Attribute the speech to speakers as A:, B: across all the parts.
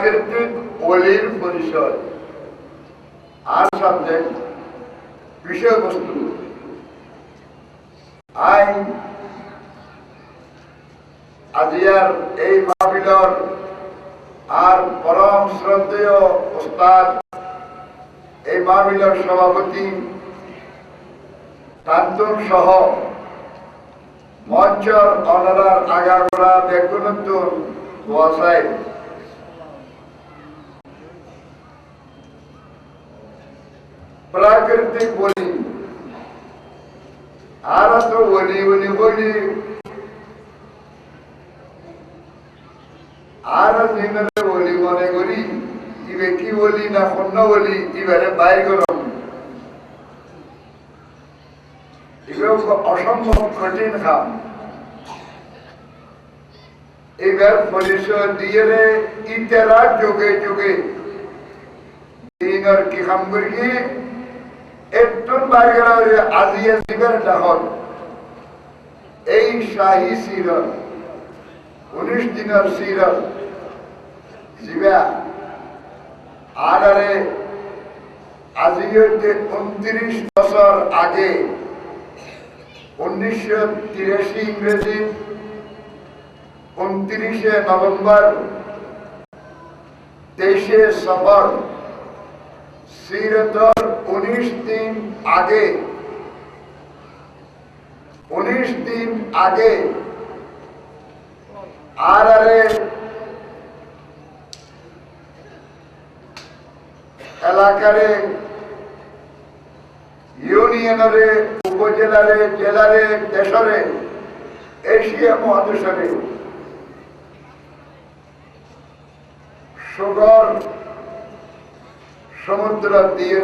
A: প্রাকৃতিক ওলির পরিচয় আর সাবজেক্ট বিষয়বস্তু আজিয়ার এই মাহফিলর আর পরম শ্রদ্ধেয় ওস্তাদ এই মাহফিলর সভাপতি কান্তন সহ মঞ্চর অনারার আগাগোড়া ব্যক্তিগত ওয়াসায় প্রাকৃতিক বলি আর তো বলি বলি বলি আর দিনে বলি মনে করি ইবে কি বলি না অন্য বলি এবারে বাইর করম অসম্ভব কঠিন খাম এবার পরিচয় দিয়ে ইতেরা যোগে যোগে দিনের কি খাম করি একটু বাইর করা আজিয়া দিবের ডাহর এই শাহী সিরত 19 দিনের সিরত জিবা আরে আজি হইতে 29 বছর আগে 1983 ইংরেজি 29 নভেম্বর 23 সফর সিরতর 19 দিন আগে 19 দিন আগে আরে এলাকারে ইউনিয়নরে উপজেলারে জেলারে দেশরে এশিয়া মহাদেশরে সুগর সমুদ্র দিয়ে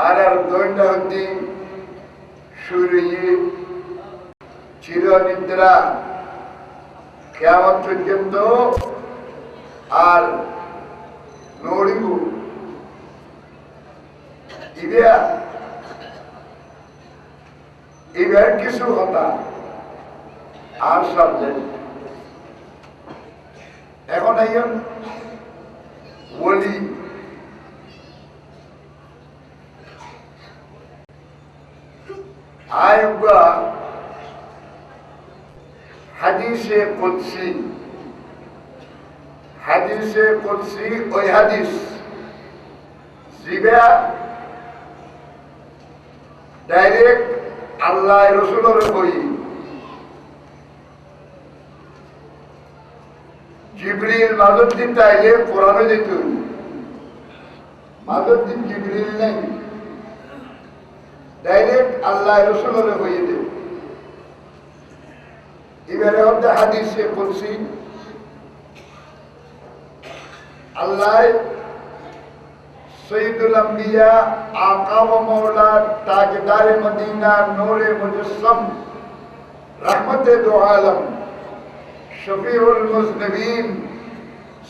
A: আর দৈন্য হতি সূর্য চিরনিদ্রা কিয়ামত পর্যন্ত আর নড়িব এবার কিছু কথা আর সাবজেক্ট এখন আইন বলি আয়ুগা হাদিসে কুদসি ওই হাদিস জিবা ডাইরেক্ট আল্লাহ রসুলের বই জিবরিল মাদুদ্দিন তাইলে কোরআনে যেত মাদুদ্দিন জিবরিল নাই ডাইরেক্ট আল্লাহ রসুলের বইয়ে দেব এবারে হচ্ছে হাদিসে কুদসি আল্লাহ সৈয়দুল আম্বিয়া আকা ওয়া মাওলা তাজদারে মদিনা নূরে মুজাসসাম রহমতে দু আলম শফিউল মুজনিবিন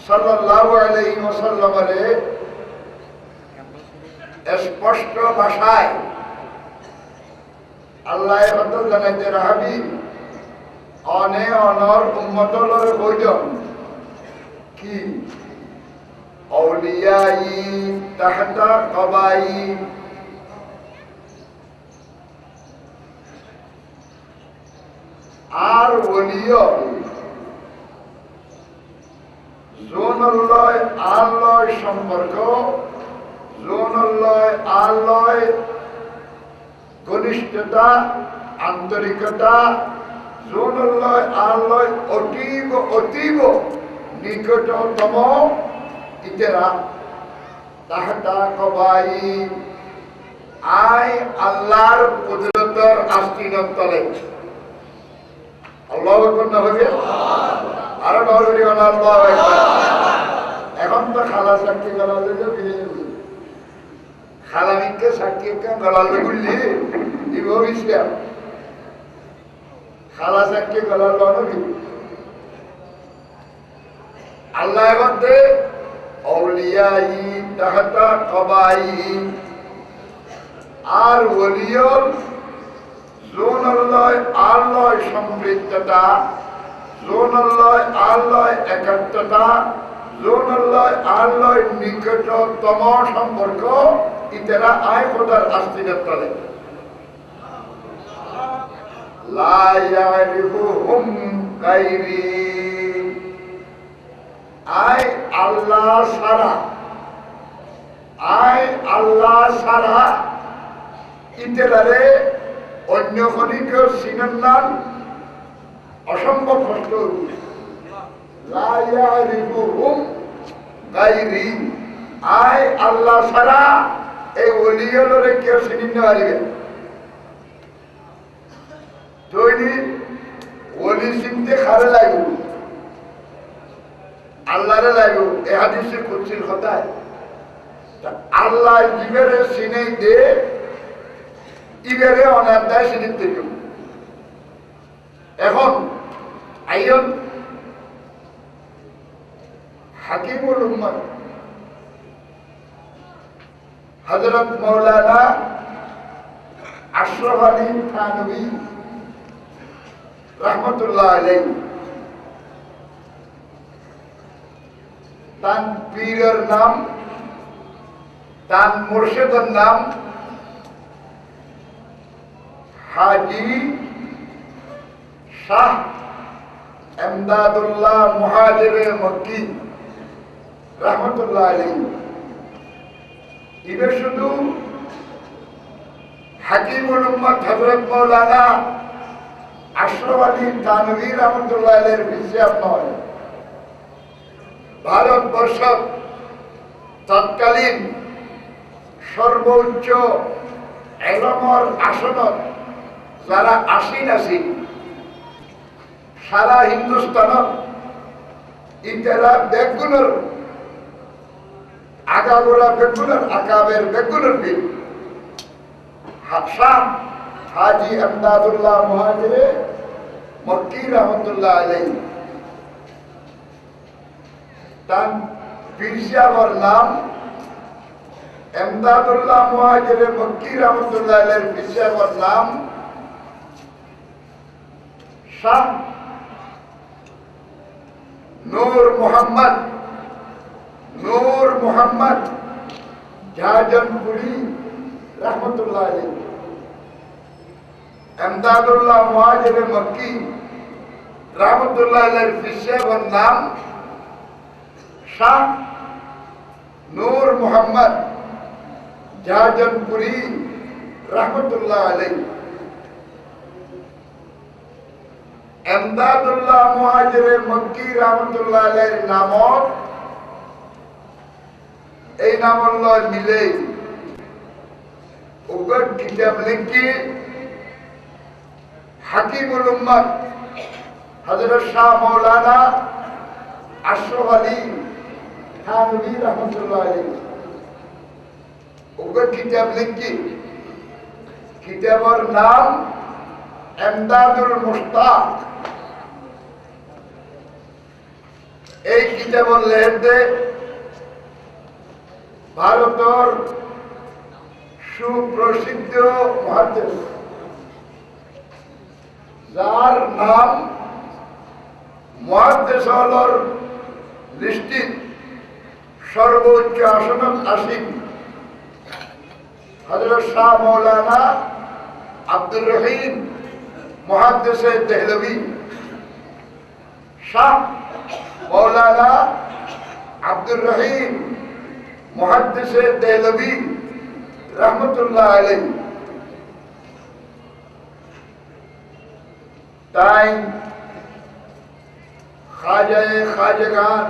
A: সাল্লাল্লাহু আলাইহি ওয়াসাল্লাম স্পষ্ট ভাষায় আল্লাহ বদল জানাইতে রাহাবি অনে অনর উম্মতলর বৈজন কি আউলিয়াই তাহতা কবাই আর ওলিয় জোনল্লয় আল্লয় সম্পর্ক জোনল্লয় আল্লয় ঘনিষ্ঠতা আন্তরিকতা জোনল্লয় আল্লয় অতীব নিকটতম ইতেরা তাহতা কবাই আই আল্লাহর কুদরতের আস্তিনের তলে আল্লাহু আকবার না হবে আরো নরবরি আল্লাহু আকবার এখন তো খালা সাক্ষী গলালে যে বিয়ে খালামিকে সাক্ষী কে গলালে বললি দিব বিশিয়া খালা সাক্ষী গলালে নবী আল্লাহ বলতে আউলিয়াই তাহতা কবাই আর ওলিয়র জোনল্লয় আল্লয় সম্পৃক্ততা জোনল্লয় আল্লয় একাত্মতা জোনল্লয় আল্লয় নিকটতম সম্পর্ক ইতেরা আয় খোদার আস্তিনের তলে লা ইয়ারিফুহুম গায়রি আয় আল্লাহ সারা ইতেরারে অন্য খনিকে চিনেন না অসম্ভব কষ্ট লা ইয়ারিফুহুম গায়রি আয় আল্লাহ সারা এই ওলিয়লরে কেউ চিনি না পারিবে তৈরি ওলি চিনতে খারে লাগবে আল্লাহরে লাগবে এ হাদিসে কুদসির কথায় আল্লাহ ইবেরে চিনে দে ইবেরে অনাদায় চিনি থেকে এখন আইন হাকিমুল উম্মত হযরত মাওলানা আশরাফ আলী থানভী রহমতুল্লাহ আলাইহি তার পীরের নাম তার মুর্শিদের নাম হাজী শাহ এমদাদুল্লাহ মুহাজিরে মক্কি রহমতুল্লাহ আলাইহি ইবে শুধু হাকিমুল উম্মত হযরত মাওলানা আশরাফ আলী থানভী রহমতুল্লাহ আলাইহির হিসাব নয় ভারতবর্ষ তৎকালীন সর্বোচ্চ এলমর আসনত যারা আসীন আছি সারা হিন্দুস্তানত ইতেরা বেগুনের আগাগোড়া বেগুনের আকাবের বেগুনের বীর শাহ হাজী এমদাদুল্লাহ মুহাজিরে মক্কি রহমতুল্লাহ আলাইহি তার পীর সাহেবের নাম এমদাদুল্লাহ মুহাজিরে মক্কি রহমতুল্লাহ আলাইহির পীর সাহেবের নাম শাহ নূর মোহাম্মদ জাহাজনপুরি রহমতুল্লাহ আলাইহি এমদাদুল্লাহ মুহাজিরে মক্কি রহমতুল্লাহ আলাইহির পীর সাহেবের নাম শাহ নূর মোহাম্মদ জাহাজনপুরি রহমতুল্লাহ আলাইহি এমদাদুল্লাহ মুহাজিরে মক্কি রহমতুল্লাহ আলাইহির নামত এই নামল্লয় মিলে উগর কিতাব লিখি হাকিমুল উম্মত হযরত শাহ মাওলানা আশরাফ আলী থানভী রহমতুল্লাহ আলাইহি উগর কিতাব লিখি কিতাবের নাম এমদাদুল মুশতাক এই কিতাবের লেখতে ভারতের সুপ্রসিদ্ধ মুহাদ্দিস যার নাম মুহাদ্দিসুল লিস্টিত সর্বোচ্চ আসনত আসীন হযরত শাহ মাওলানা আব্দুর রহিম মুহাদ্দিসে দেহলভী শাহ মাওলানা আব্দুর রহিম মুহাদ্দিসে দেহলভী রহমতুল্লাহ আলাইহি তাই খাজায়ে খাজাগান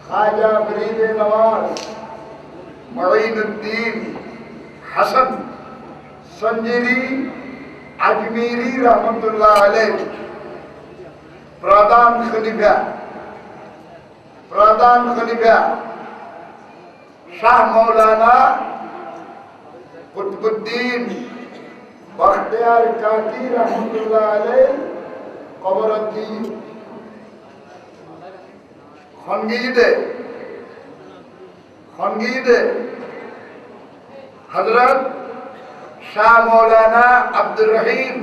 A: খাজা ফরিদ নওয়াজ মুঈনুদ্দিন হাসান সঞ্জিরি আজমিরি রহমতুল্লাহ আলাইহি প্রধান খলিফা শাহ মাওলানা কুতুবউদ্দিন বখতিয়ার কাকি রহমতুল্লাহ আলাইহি কবরদ্দীন খনগীদে হযরত শাহ মাওলানা আব্দুর রহিম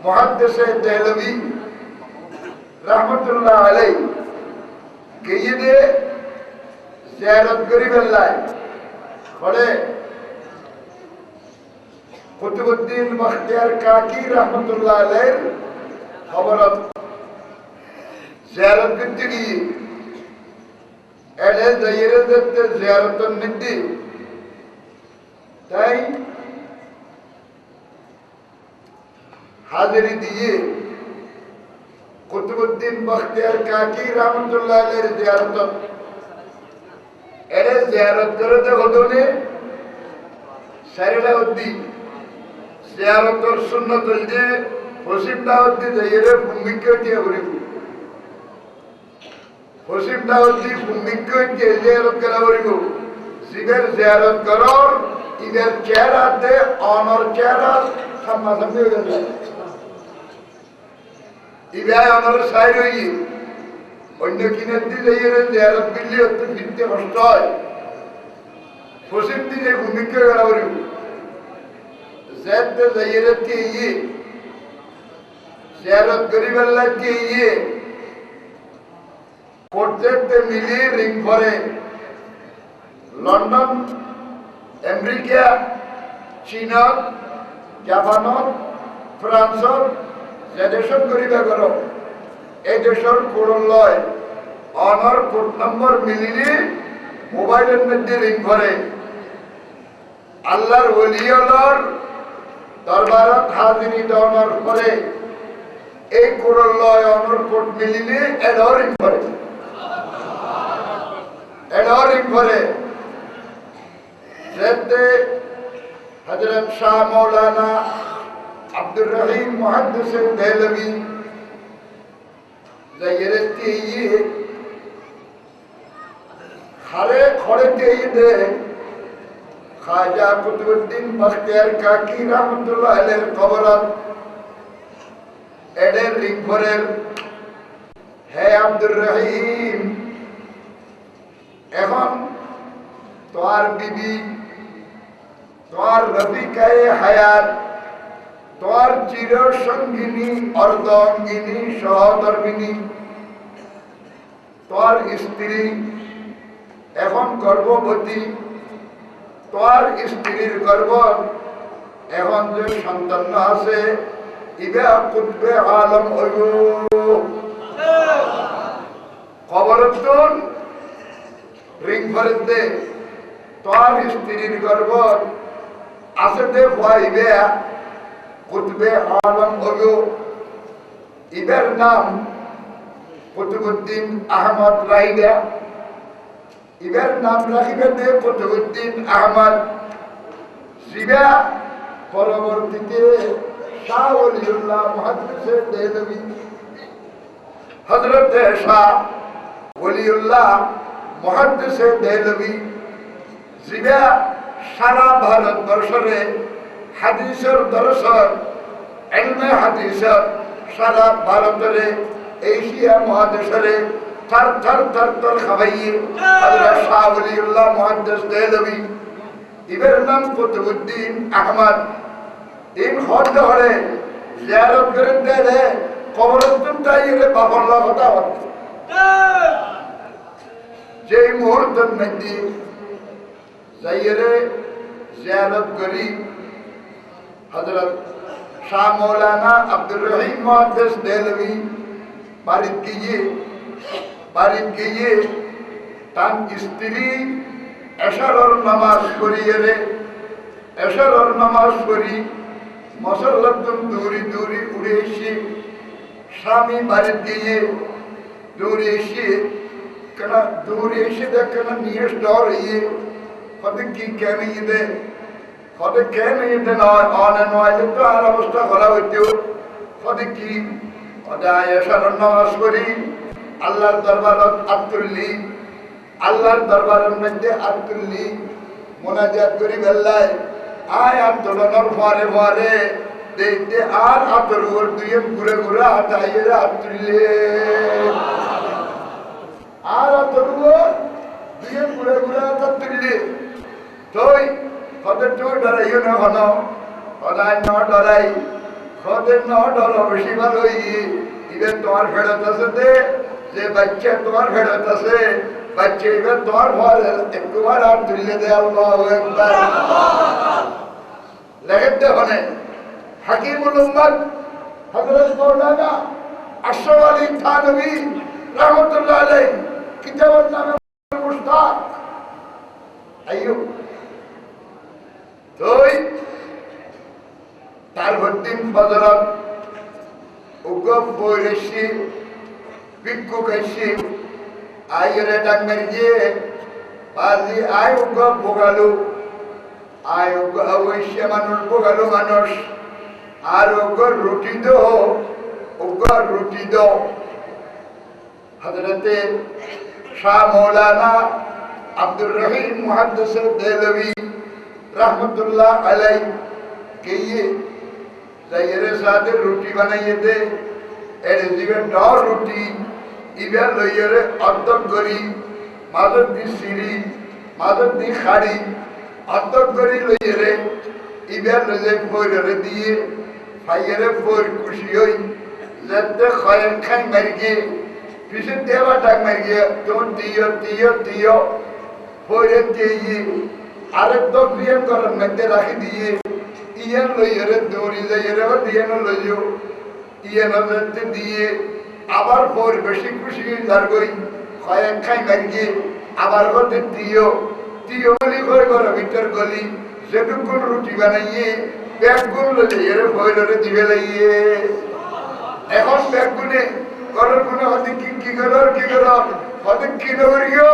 A: মুহাদ্দিসে দেহলভী রহমতুল্লাহ আলাইহি গিয়ে দে জিয়ারত করি বেল্লাই পরে কুতুবউদ্দিন বখতিয়ার কাকি রহমতুল্লাহ আলাইহির খবরত জিয়ারত করতে গিয়ে এলে যাইরে যেতে জিয়ারত নিতে তাই হাজিরি দিয়ে কুতুবউদ্দিন বখতিয়ার কাকি রহমতুল্লাহ আলাইহির জিয়ারত এলে জিয়ারত করে দেখোনে সারিলা উদ্দি জিয়ারতর সুন্নত যে হসিব দাউদ্দি যাইরে ভূমিকা দিয়ে করিব হসিব দাউদ্দি ভূমিকা দিয়ে জিয়ারত করা করিব সিবের জিয়ারত করর ইবের চেহারাতে অনর চেহারা সামনাসামনি হয়ে যায় ইবাই অনর সাইড হই অন্য কিনে দিয়ে যাইরে জিয়ারত করলে অত ফিরতে কষ্ট হয় হসিব দিয়ে ভূমিকা করা করিব ज़्यादा ज़रूरत के ये ज़रूरत करीब अल्लाह के ये कोर्टे मिली रिंग भरे लंदन अमेरिका चीना जापान फ्रांस যে দেশত করিবা করো এই দেশের কোড লয় অনর কোড নম্বর মিলিলে মোবাইলের মধ্যে রিং ভরে আল্লাহর ওলিয়র দরবারত হাজিরি দেওয়ার পরে এই কোরআন লয় অনর কোট মিলিলে এডরিং করে যেতে হযরত শাহ মাওলানা আব্দুর রহিম মুহাদ্দিস দেহলভী যাইরেতে হারে খড়েতে দে খাজা কুতুবউদ্দিন বখতিয়ার কাকি রহমতুল্লাহ আলাইহির কবরত এডের রিংভরের হে আব্দুর রহিম এখন তোর বিবি তোর রফিকায়ে হায়াত তোর চির সঙ্গিনী অর্ধাঙ্গিনী সহধর্মিনী তোর স্ত্রী এখন গর্ভবতী তোর স্ত্রীর গর্ভ এখন যে সন্তান আছে ইবা কুতবে আলম হইব খবরতুন রিং ভরতে তোর স্ত্রীর গর্ভ আছে দে ভাইবে কুতবে আলম হইব ইবার নাম কুতুবউদ্দিন আহমদ রাইদা ইবার নাম রাখিবে দে কুতুবউদ্দিন আহমদ সিবা পরবর্তীতে শাহ ওলিউল্লাহ মুহাদ্দিস দেহলভী হযরত শাহ ওলিউল্লাহ মুহাদ্দিস দেহলভী সিবা সারা ভারতবর্ষে হাদিসের দর্শন ইলমে হাদিসের সারা ভারতের এশিয়া মহাদেশের थर थर थर थर खवाइए हज़रत शाह वलीउल्लाह मुहद्दिस देहलवी इबर नाम कुतुबउद्दीन अहमद इन खत धरे जियारत करें दे कबरस्तून ताइरे बाबल्ला কথা হচ্ছে যে মুহূর্তের মধ্যে যাইরে জিয়ারত করি হযরত শাহ মাওলানা আব্দুর রহিম মুহদ্দিস দেহলवी বাড়িতে গিয়ে তার স্ত্রী এশারর নামাজ পড়িয়ে এশারর নামাজ পড়ি মসল্লাতুন দূরি দূরি উড়ে এসে স্বামী বাড়িতে গিয়ে দূরে এসে কেন দূরে এসে দেখেন নিয়ে ডর ইয়ে কত কি কেমন দে কত কেমন দে নয় অনে নয় তো আর অবস্থা করা হইতো কত কি অদায় এশারর নামাজ পড়ি আল্লাহর দরবারত আতুল্লি আল্লাহর দরবারের মধ্যে আতুল্লি মোনাজাত করি বেল্লায় আয় আন্দোলনের পরে পরে দেখতে আর আতর উপর দুয়ে ঘুরে ঘুরে হাঁটাইয়ে আতুল্লে আর আতর উপর দুয়ে ঘুরে ঘুরে আতুল্লে তুই কত তুই ডরাইও না হন সদায় ন ডরাই কদের ন ডর বেশি ভালো ইয়ে ইবে তোমার ফেরত আছে যে বাচ্চা তোমার ফেরত আছে, বাচ্চা এবার তোমার ঘর তোমার আর তুললে দেয় আল্লাহু আকবার। লেখেন দেখনে হাকিমুল উম্মত হযরত মাওলানা আশরাফ আলী থানভী রাহমাতুল্লাহ আলাইহি কিতাবের নামে মুশতাক আইয়ুব তুই তার দিন ফজরত উগব বইরেছি বিক্ষু খাইছি আইরে ডাক মেরিয়ে পাজি আই উগব বোগালু আই অবশ্য মানুষ বোগালু মানুষ আর উগর রুটি দো উগর রুটি দো হযরতে শাহ মৌলানা আব্দুর রহিম মুহাদ্দিস দেলভী रहमतुल्लाह अलैह के ये जायरे सादे रोटी बनाइए दे एरे जीवे डॉर रोटी इबे लइरे अद्दक करी मादत दी सिरी मादत दी खाड़ी अद्दक करी लइरे इबे लजे फोरे दिए फायरे फोर खुशी होई जत्ते खयन खाई मर गए पिछे देवा टाक मर गया तो दियो दियो दियो फोरे दिए আরেক তো ক্রিয়া করার মধ্যে রাখি দিয়ে ইয়ান লইরে দৌড়ি যাইরে বা দিয়ে লইও ইয়ান হতে দিয়ে আবার পর বেশি খুশি যার কই কয়েক খাই মারিয়ে আবার করতে দিও দিও বলি করে ভিতর গলি যেটুকু রুটি বানাইয়ে ব্যাগগুলো লইরে ফয়লরে দিবে লাইয়ে এখন ব্যাগগুনে করার কোনো হতে কি করার হতে কি করিও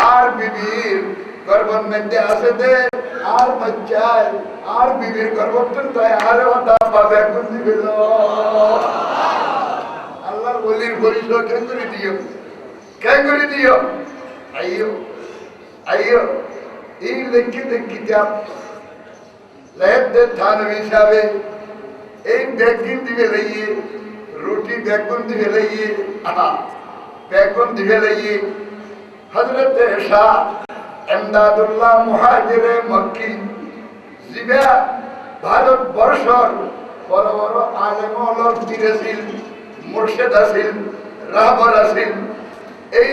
A: আর বিবির গর্বন মধ্যে আছে দে আর বাচ্চায় আর বিবির গর্বতন তাই আর ওটা পাবে কোন দিবে আল্লাহর ওলির পরিচয় কেন করে দিও আইয়ো আইয়ো এই লিখিত কিতাব লেখতে থানভী সাহেব এই বেগুন দিবে লইয়ে রুটি বেগুন দিবে লইয়ে বেগুন দিবে লইয়ে হযরত শাহ এমদাদুল্লাহ মুহাজিরে মক্কি জিবা ভারতবর্ষর বড় বড় আলেম ওলর পীর ছিল মুর্শিদ আছিল রাহবর আছিল এই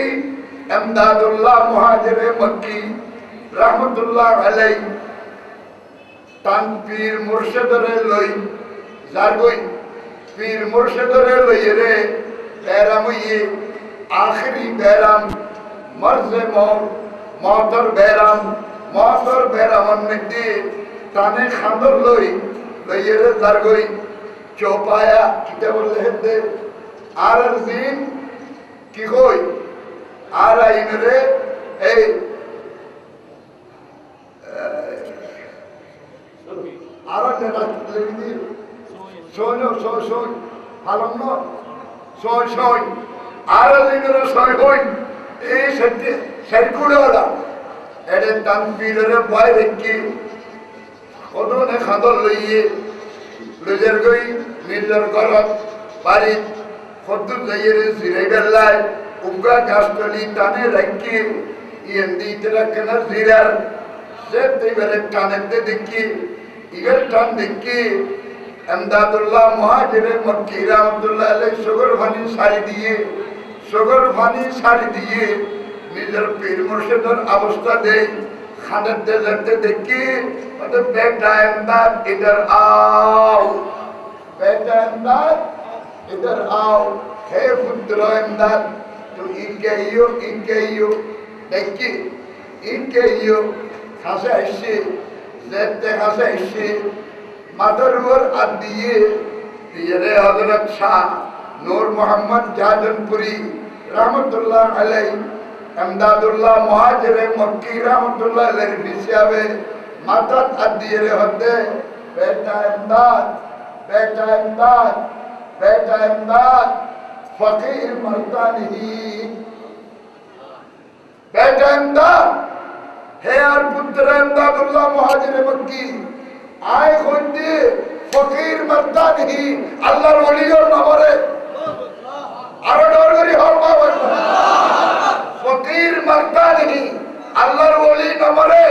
A: এমদাদুল্লাহ মুহাজিরে মক্কি রাহমাতুল্লাহ আলাইহি তান পীর মুর্শিদরে লই জারগই পীর মুর্শিদরে লইরে বেরাম হইয়ে আখরি বেরাম মরজে মতর বেরামন মধ্যে টানে খান্দর লইরে জারগই চৌপায়া কিতা বললে হেতে আর দিন কি কই আর আইনরে এই আর লেখি সই হালম সই আর দিনরে সই হই এই সত্যি সাইকুড়েওয়ালা এর তানবীরের ভয় দেখি কদনে খাদর লইয়ে লইজার গই নিজের ঘরত বাড়ি ফদ্দুর যাইয়ে জিরাই বেল্লায় উগা গাছতলি টানে রাখি ইয়েন দিতে রাখে না জিরার সে এইবারে টানেতে দেখি ইগের টান দেখি এমদাদুল্লাহ মুহাজিরে মক্কি রাহমাতুল্লাহ আলাইহি সগর ভানি শাড়ি দিয়ে নিজের পীর মুর্শিদের অবস্থা দেই খানাতে যেতে দেখি বেটা এমদাদ ইধর আও বেটা এমদাদ ইধর আও হে পুত্র এমদাদ তুই ইনকে দেখি ইনকে খাসে আসছে যেতে খাসে আসছে মাথার উপর হাত দিয়ে রে হযরত শাহ নূর মোহাম্মদ জাহাজনপুরি রাহমাতুল্লাহ আলাইহি এমদাদুল্লাহ মুহাজিরে মক্কি রাহমাতুল্লাহ আলাইহি হিসাবে মাথা হাত দিয়ে রে হতে বেটা এমদাদ ফকির মর্দানিহি বেটা এমদাদ হে আর পুত্র এমদাদুল্লাহ মুহাজিরে মক্কি আয় হইতে ফকির মর্দানিহি আল্লাহর ওলির নবরে আরো ডর করি হল বাবা फकीर मरता नहीं अल्लाह वली न मरे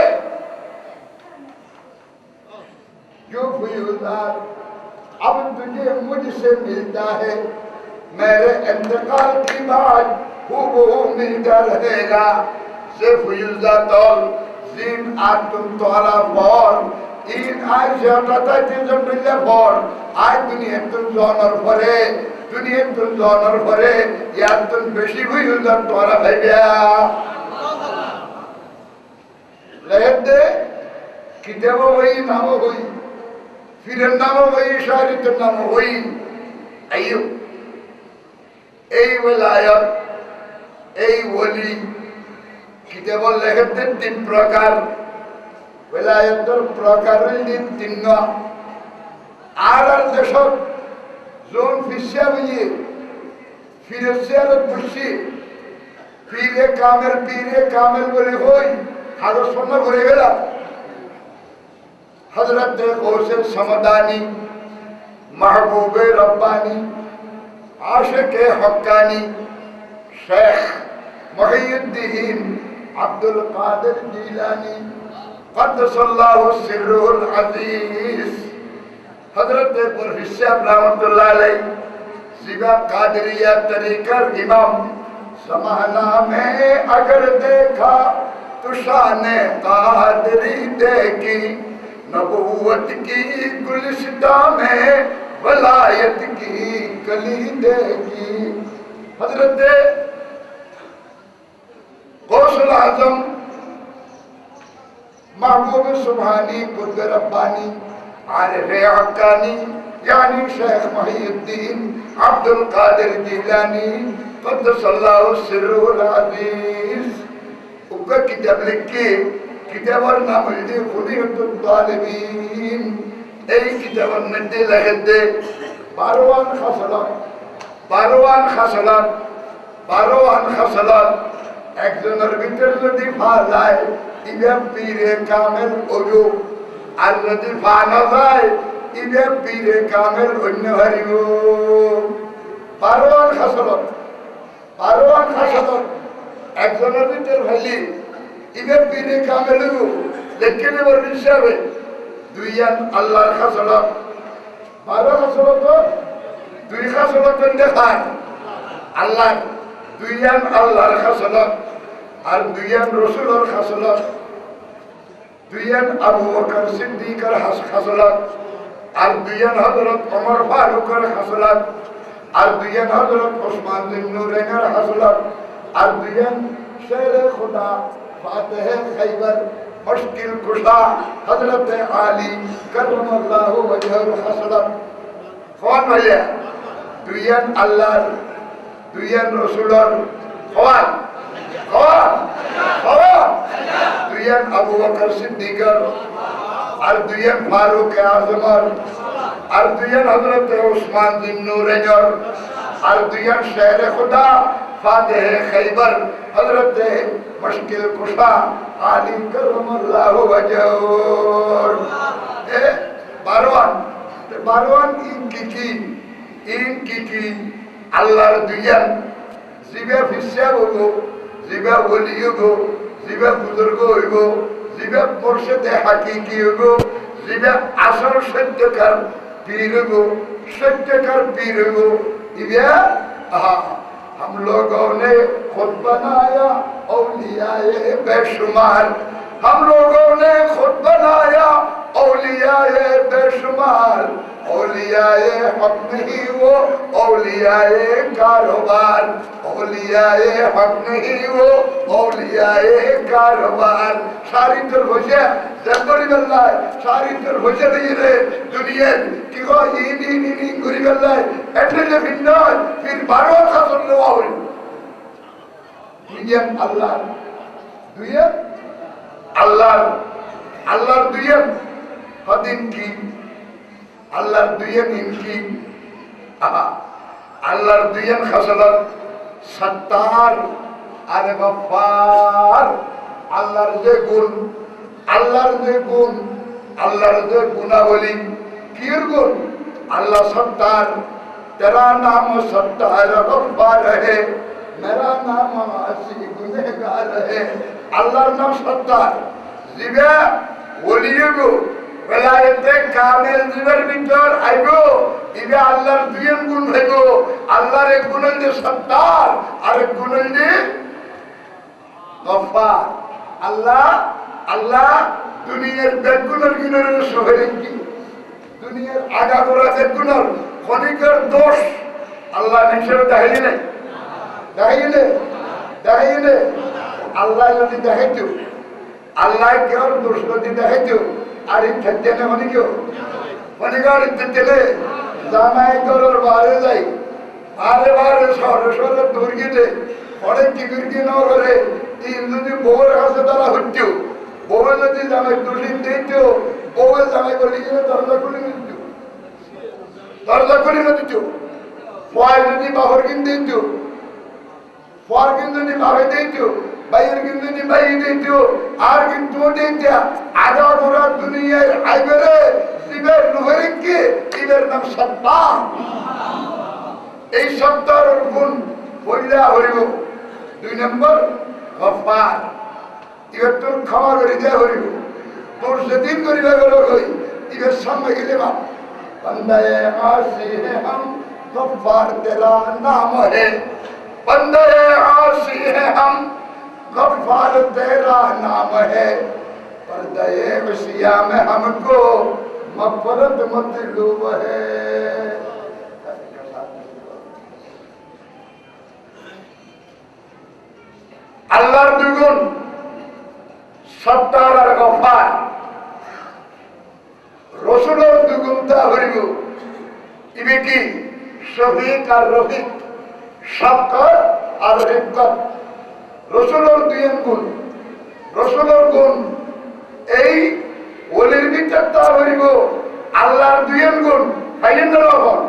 A: जो फयूदार अब तुझे मुझसे मिलता है मेरे इंतकाल की बात হুবহু মিলতা রহেগা। সে ফুয়ুজা তল জিন আতুন তোরা ফর ইন আই জটাতা তিনজন মিলে ফর আই দুনিয়া তুন জনর পরে দুনিয়া তুন জনর পরে ইয়ার তুন বেশি ফুয়ুজা তোরা ভাইবা লেদে কিতাব হই নাম হই ফিরের নাম হই শারিতের নাম হই আইয়ো এই ওলায়ত এই ওলি কিতাব লেখতে তিন প্রকার ওলায়তের প্রকার হইলি তিন আর দেশ জোন ফিসা হইয়ে ফিরেছে আর পুষি পীরে কামেল বলে হই হাজার স্বর্ণ করে গেলাম হযরত গৌসে সমদানি মাহবুবে রব্বানি আশিকে হক্কানি শেখ মুহিউদ্দিন আব্দুল কাদের জিলানী কদ্দাসাল্লাহু সিররুল আজিজ হযরত প্রফেসর রহমাতুল্লাহ আলাইহি জিবা কাদরিয়া তরিকার ইমাম ज़माना में अगर देखा तो शाने कादरी देखी नबूवत की गुलिस्ता में वलायत की कली देखी हजरत गौसुल आजम महबूब सुभानी कुतुब रब्बानी आरिफ हक्कानी यानी शेख मुहिउद्दीन अब्दुल कादिर जिलानी कद्दसल्लाहु सिर्रुल अजीज उनका किताब लिख के किताबर नाम है खुनियतुल तालिबीन এই কিতাবের মধ্যে লেখে বারোয়ান খাসালাত একজনের ভিতরে যদি ফা যায় ইবে পীরে কামেল ওজো আর যদি ফা না যায় ইবে পীরে কামেল অন্য হারিব বারোয়ান খাসালাত একজনের ভিতরে ভাইলি ইবে পীরে কামেল দেখে নেবার হিসাবে দুইয়ান আল্লাহর খাসালাত বারো খাসালাত দুই খাসালাত দেখায় আল্লাহ দুইয়ান আল্লাহর খাসালাত আর দুইয়ান রসুলের খাসালাত দুইয়ান আবু বকর সিদ্দিকের খাসালাত আর দুইয়ান হযরত ওমর ফারুকের খাসালাত আর দুইয়ান হযরত ওসমান বিন নুরাইনের খাসালাত আর দুইয়ান শেরে খুদা ফাতিহে খাইবার मुश्किल कुशा हजरत आली करमल्लाहु वजहु हसरत कौन भैया दुयन अल्लाह दुयन रसूलर कौन दुयन अबू बकर सिद्दीक और दुयन फारूक आजम और दुयन हजरत उस्मान बिन नूरैन और दुयन शेर खुदा फातिह खैबर हजरत मुश्किल कुशा आली करमल्लाहु वजहु ए बारवान इनकी আল্লাহর দুইয়ান জিবে ফিসা হইব জিবে ওলি হইব জিবে বুজুর্গ হইব জিবে মুর্শিদে হাকিকি হইব জিবে আসল সত্যকার পীর হইব ইবে हम लोगों ने खुद बनाया औलियाए बेशुमार हम लोगों ने खुद बनाया औलियाए बेशुमार औलियाए हक नहीं वो औलियाए कारोबार औलियाए हक नहीं वो औलियाए कारोबार सारी तर होशे जबरी बल्ला सारी तर होशे नहीं रे दुनिया की को इनी गुरी बल्ला एटले जे बिन्ना फिर बारो का सुनने वाले दुनिया अल्लाह दुनिया हदिन की আল্লাহর দুইয়ান ইনকি আল্লাহর দুইয়ান খাসালাত সত্তার আর গফফার আল্লাহর যে গুণাবলী কি গুণ আল্লাহ সত্তার तेरा नाम सत्तार गफ्फार है मेरा नाम आसी गुनहगार है अल्लाहर नाम सत्तार जिबे ওলিয়ে গো বেলায়েতে কামেল জীবের ভিতর আইব ইবে আল্লাহর দুই গুণ হইব আল্লাহর এক গুণ হইল সত্তার আর এক গুণ হইল গফফার আল্লাহ আল্লাহ দুনিয়ার বেগুনের গুণের শহরে কি দুনিয়ার আগাগোড়া বেগুনের ক্ষণিকের দোষ আল্লাহ নিশ্চয় দেখাইলে দেখাইলে দেখাইলে আল্লাহ যদি দেখাইতো আল্লাহ কেউ দোষ যদি দেখাইতো আর ইচ্ছা দেনে অনেকেও অনেকের ইচ্ছা দিলে জামাই করার বাইরে যাই বারে বারে শহরে শহরে দূর গেলে অনেক টিকিট কিনা করে যদি বউয়ের কাছে তারা হইতো বউয়ে যদি জামাই দোষী দিত বউয়ে জামাই বলি গেলে দরজা খুলে দিত দরজা খুলে দিত ফয় যদি বাবর কিন দিত ফর কিন্তু যদি ভাবে দিত বাইরের কিন্তু যদি বাইরে দিত আর কিন্তু দিত আগা গোড়া দুনিয়ার আইবেরে শিবের রুহের কে শিবের নাম সত্তা এই সত্তার গুণ বললে হরিব দুই নম্বর গফফার এবার তোর ক্ষমা করে দেয়া হরিব তোর সেদিন করিবে গেল কই এবার সামনে গেলে বা বন্দায়ে আসি হে হাম গফফার তেরা নাম হে বন্দায়ে আসি হে হাম गफ्फार तेरा नाम है पर्दे वसिया में हमको मग़फ़िरत मतलूब है আল্লাহর দুগুণ সত্তার আর গফফার রসুলের দুগুণটা হইব ইবে কি শফিক আর রফিক শফকত আর রিফকত রসুলের দুই গুণ রসুলের গুণ এই ওলির ভিতরটা হইব আল্লাহর দুই গুণ পাইলেন না হন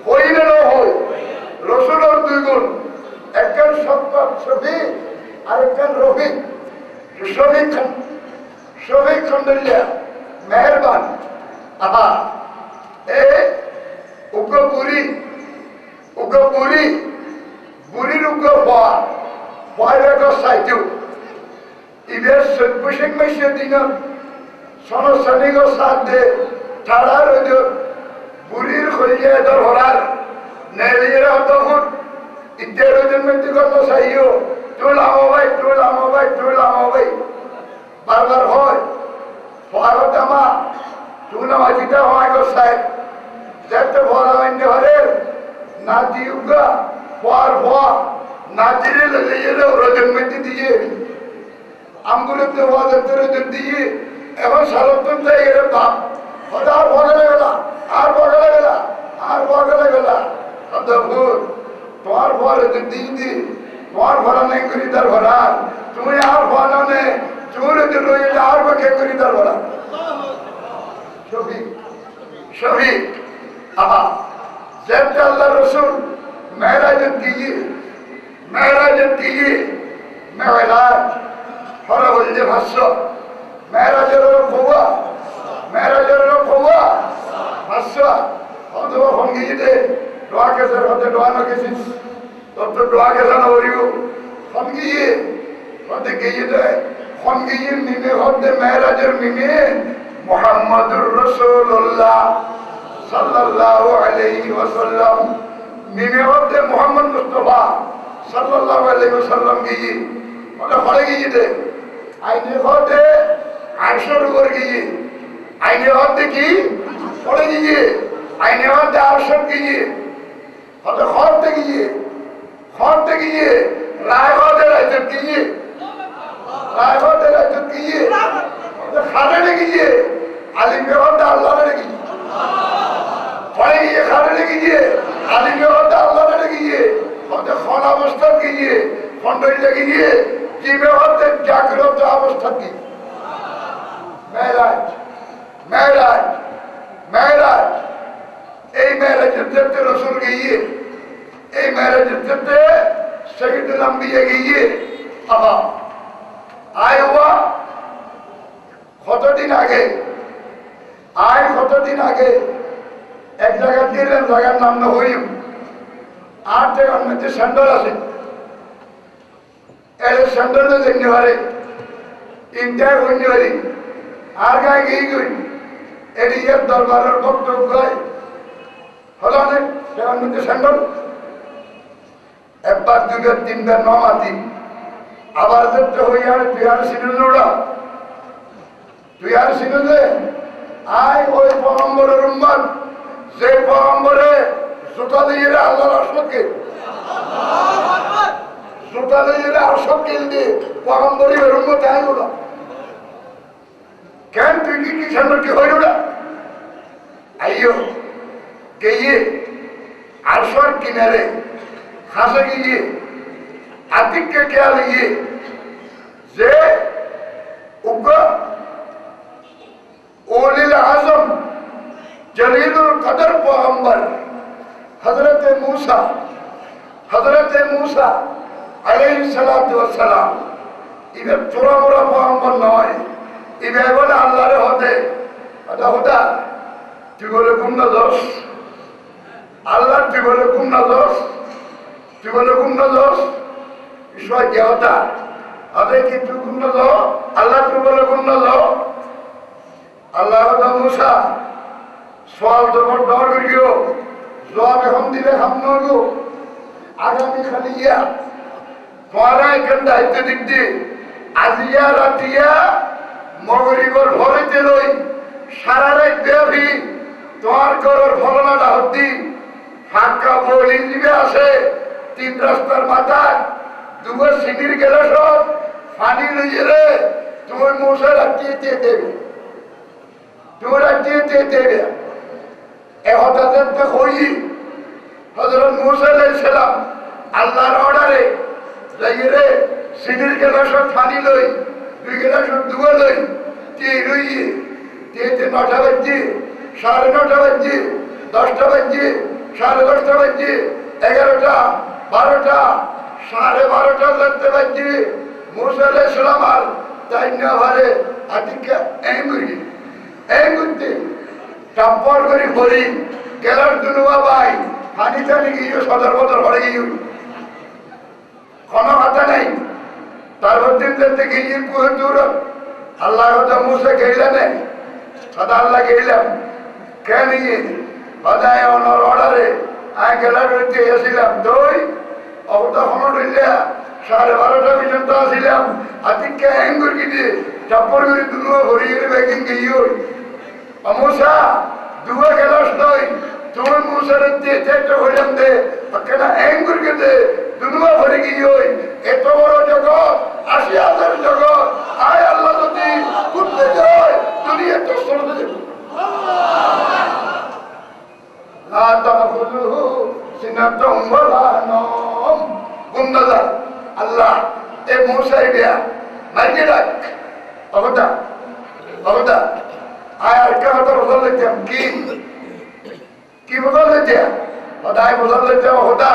A: হইলে না হয় রসুলের দুই গুণ একজন শফকত শফিক আর একজন রফিক শফিক খন্ডলিয়া মেহরবান আহা এ উগ্র বুড়ি বুড়ির উগ্র হওয়া Whatever side you, if there's a pushing machine in a son of Sanigo Sade, Tara, Burir Hoya, the Horar, Nelia of the Hood, it there is a medical Sayo, Tulamaway, Barber Hoy, Faratama, Tunamajita Hoago side, that the Hora in the Horer, Nadiuga, War. नाजिरे लगे ये लोग रोजन में दिए आंबुले तो वादे तेरे जो दिए एवं सालों तुम से ये बाप हजार भागले गला अब तो भूल तुम्हार भारे जो दी तुम्हार भारा नहीं करी दर भरा तुम्हें यार भाना ने चूरे जो रोये यार बके करी दर भरा शफी आहा जब अल्लाह रसूल मेहराज कीजिए মেরাজের দিকে মেরাজ হরে বলছে ভাষ্য মেরাজের ভাষ্য অথবা সঙ্গীতে দোয়া কেসের হতে দোয়া নকেছিস তত দোয়া কেসা নবরিব সঙ্গীয়ে হতে গিয়ে দেয় সঙ্গীয়ে মিমে হতে মেরাজের মিমে মুহাম্মাদুর রাসূলুল্লাহ সাল্লাল্লাহু আলাইহি ওয়াসাল্লাম মিমে হতে Muhammad Mustafa sallallahu alaihi wasallam gigi oda hore gigi de aine hote aishar upor gigi aine hote ki hore gigi aine hote arshar gigi hote hote gigi rai hote rajut gigi hote khade gigi alim be hote allah ne gigi hore gigi khade gigi alim be hote allah ne gigi খন অবস্থা গিয়ে খন্ডই লেগে গিয়ে জীবে হতে জাগ্রত অবস্থা কি মেহরাজ এই মেহরাজের ক্ষেত্রে রসুল গিয়ে এই মেহরাজের ক্ষেত্রে শহীদুল আম্বিয়া গিয়ে আহা আয় হওয়া কতদিন আগে এক জায়গা দিলেন জায়গার নাম না হইম 8 টাকার মধ্যে স্যান্ডেল আছে এর স্যান্ডেল দেখতে পারে ইন্টার করতে পারি আর গায়ে গিয়ে এরিয়ার দরবারের বক্তব্য হলো অনেক সেখান মধ্যে স্যান্ডল একবার দুবার তিনবার নমাতি আবার দেখতে হইয়া তুই আর সিনুরা তুই আর সিনুলে আয় ওই পয়গম্বরের উম্মত যে পয়গম্বরে জুতা দিয়ে আল্লাহর আশকে জুতা দিয়ে আশক কিনতে পয়গম্বরের উম্মত আয় ওরা কেন তুই কি সামনে কি হইল না আইয়ো গিয়ে আরশর কিনারে হাসে গিয়ে আতিককে খেয়াল গিয়ে যে উগ্র ওলিল আজম জলিলুল কদর পয়গম্বর হযরতে মূসা আলাইহিস সালাতু ওয়াস সালাম ইবে চোরা মোরা পয়গম্বর নয় ইবে বলে আল্লাহর হতে হদা তুই বলে গুমনা দোষ আল্লাহ তুই বলে গুমনা দোষ তুই বলে গুমনা দোষ ঈশ্বর দেবতা আদে কি তুই গুমনা দো আল্লাহ তুই বলে গুমনা দো আল্লাহ হদা মুসা সওয়াল তোমার ডর করিও জবাব এখন দিলে হাম নগো আগামী খালি ইয়া তোমারা এখান দায়িত্ব দিচ্ছি আজিয়া রাতিয়া মগরিবর ভরেতে লই সারা রাত ব্যাপী তোমার ঘরের ফলনাটা হতি ফাঁকা বলি দিবে আসে 3 রাস্তার মাথায় দুবার সিঁড়ির গেলে সব পানি লইয়ে রে তোমার মশা রাখিয়ে দিয়ে দেবে তোমার রাখিয়ে দিয়ে দেবে এ হঠাৎ হই হযরত মূসা আলাইহিস সালাম আল্লাহর অর্ডারে যাইয়ে রে সিঁড়ির গেলে সব পানি লই 2 গেলাস দুয়া লই দিয়ে রইয়ে দিয়ে 9টা বাজে 9:30 বাজে 10টা বাজে 10:30 বাজে 11টা 12টা 12:30 লাগতে বাজে মূসা আলাইহিস সালাম আর তাই না ভারে আতিকা এই মুহূর্তে টাম্পর করে ভরি গেলার দুনুয়া ভাই পানি টানি গিয়ে সদর বদর হয়ে গিয়ে কোনো কথা নেই তারপর দিন থেকে গিয়ে কুহে দূর আল্লাহ হয়তো মুসে গেলে নেই সদা আল্লাহ গেলাম কেন নিয়ে সদায় ওনার অর্ডারে আয় গেলার হইতে এসেছিলাম দই অবতা হনো রইলা 12:30 পর্যন্ত আসিলাম আতিককে অ্যাঙ্গুর কিনে চাপ্পর করে দুনুয়া ভরি গেলে ব্যাগিং গিয়ে অমুসা দুয়া গেলাস নই তোমার মুসার দিয়ে চেষ্টা হইলাম দে কেন অ্যাঙ্গুর কেটে দুনুয়া ভরে গিয়ে এত বড় জগৎ 80,000 জগৎ আয় আল্লাহ যদি ঘুরতে যায় দুনিয়া তো সরতে যাবে আল্লাহ এ মশাই দিয়া মাইকে ডাক অবদা আয় আর কে হতো বদল লিখতাম কি বদল লিখতে হদায় বদল লিখতে হতা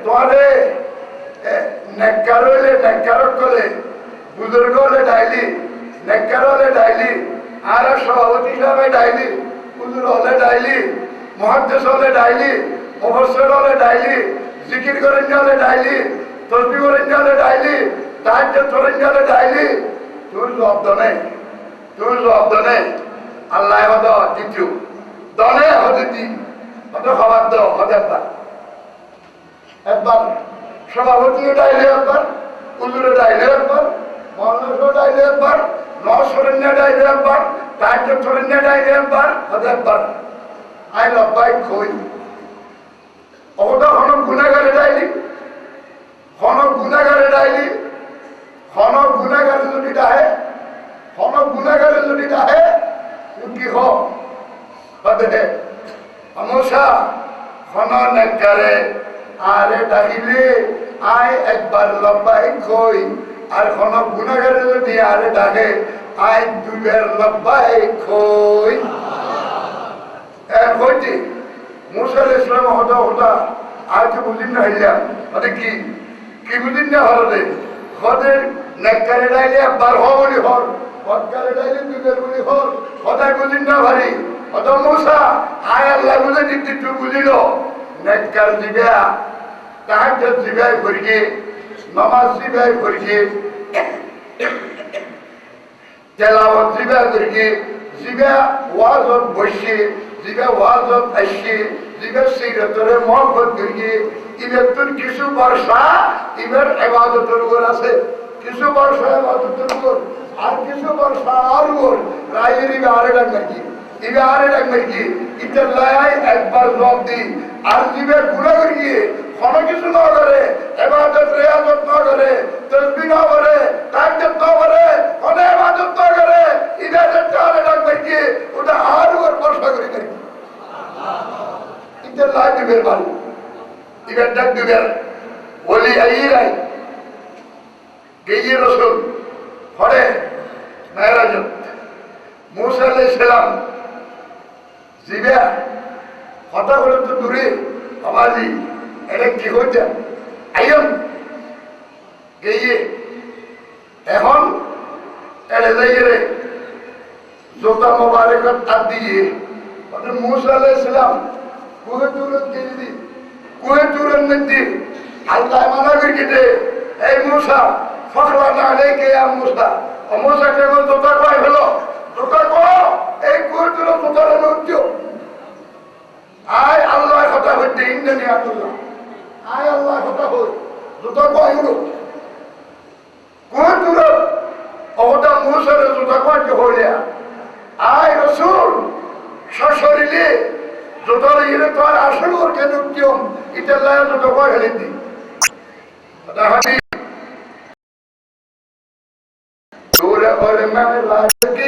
A: তোমারে নেককার হইলে নেককারক করে বুজুর্গ হলে ডাইলি নেককার হলে ডাইলি আর সভাপতি হিসাবে ডাইলি হুজুর হলে ডাইলি মুহাদ্দিস হলে ডাইলি মুফাসসির হলে ডাইলি জিকির করেন হলে ডাইলি তাসবিহ করেন হলে ডাইলি তাহাজ্জুদ করেন হলে ডাইলি তুই জবাব দনে আল্লাহ হদ দ্বিতীয় দনে হদিতি হদ খবর দাও একবার সভাপতি ডাইলে একবার হুজুরে ডাইলে একবার মহানগর ডাইলে একবার নসরণ্য ডাইলে একবার তাহাজ্জুদ সরণ্য ডাইলে একবার একবার আই লব্বাই কই অবদা হন গুনাহগারে ডাইলি হন গুনাহগারে যদি ডাহে কি হবে আমসা হন নেককারে আরে ডাইলে আয় একবার লব্বাই কই আর কোন গুনাহগারে যদি আরে ডাকে আয় দুইবার লব্বাই কই কইতে মুসা আলাইহিস সালাম হদা আজ বুঝিন না হইলাম মানে কি বুঝিন না হলে হদের নেককারে ডাইলে একবার বলি হল হদকারে ডাইলে দুইবার বলি হল হদাই বুঝিন না ভারি হদ মুসা আয় আল্লাহ বুঝে দিতে তুই বুঝিল নেককার দিবা তাহাজ্জুদ দিবাই করিয়ে নামাজ দিবাই করিয়ে তেলাওয়াত জিবা করিয়ে জিবা ওয়াজত বসে জিবা ওয়াজত আসে জিবা সিরাতরে মহব্বত করিয়ে ইবের তোর কিছু বর্ষা ইবের ইবাদতের উপর আছে কিছু বর্ষা ইবাদতের উপর আর কিছু বর্ষা আর উপর রায়ের ইবে আরে ডাঙ্গার কি ইবে আরে ডাঙ্গার কি ইতে লাই একবার জব দি আর জিবে গুণা করিয়ে কোনো কিছু না করে ইবাদত রিয়াজত না করে তাসবিহ না করে তাহাজ্জুদ না করে কোনো ইবাদত না করে ইবাদত আরে ডাঙ্গার কি ওটা আর উপর বর্ষা করি করি ইতে লাই দিবের বাড়ি ইবের ডাক দিবের বলি আইরাই গিয়ে রসুল ফরে মেরাজত মুসা আলাইহিস সালাম জিবা কথা বলে তো দূরে বাবাজি এটা কি হচ্ছে আইয়ম গিয়ে এখন এটা যাইয়ে জোতা মোবারকত হাত দিয়ে মুসা আলাইহিস সালাম কুয়ে তুরত গিয়ে দি কুয়ে তুরত মধ্যে আল্লাহ মানা করে এই মুসা ফখরানা আলাইকা ইয়া মুসা ও মুসা কে বল জোতা কয় হলো জোতা কো এই কুয়ে তুরত জোতা লজ্জো আয় আল্লাহ কথা হইতে ইন্দ্রনি আল্লাহ আয় আল্লাহ কথা হই জোতা কয় হলো কুয়ে তুরত ওটা মুসার জোতা কয় কে হইয়া আয় রাসূল সশরীরে জোতার ইরে তো আর আসল ওর কেন কিয়ম এটা লায়া জোতা কয় হেলে দি দাহানি দূরে ওরে মানে লাগে কি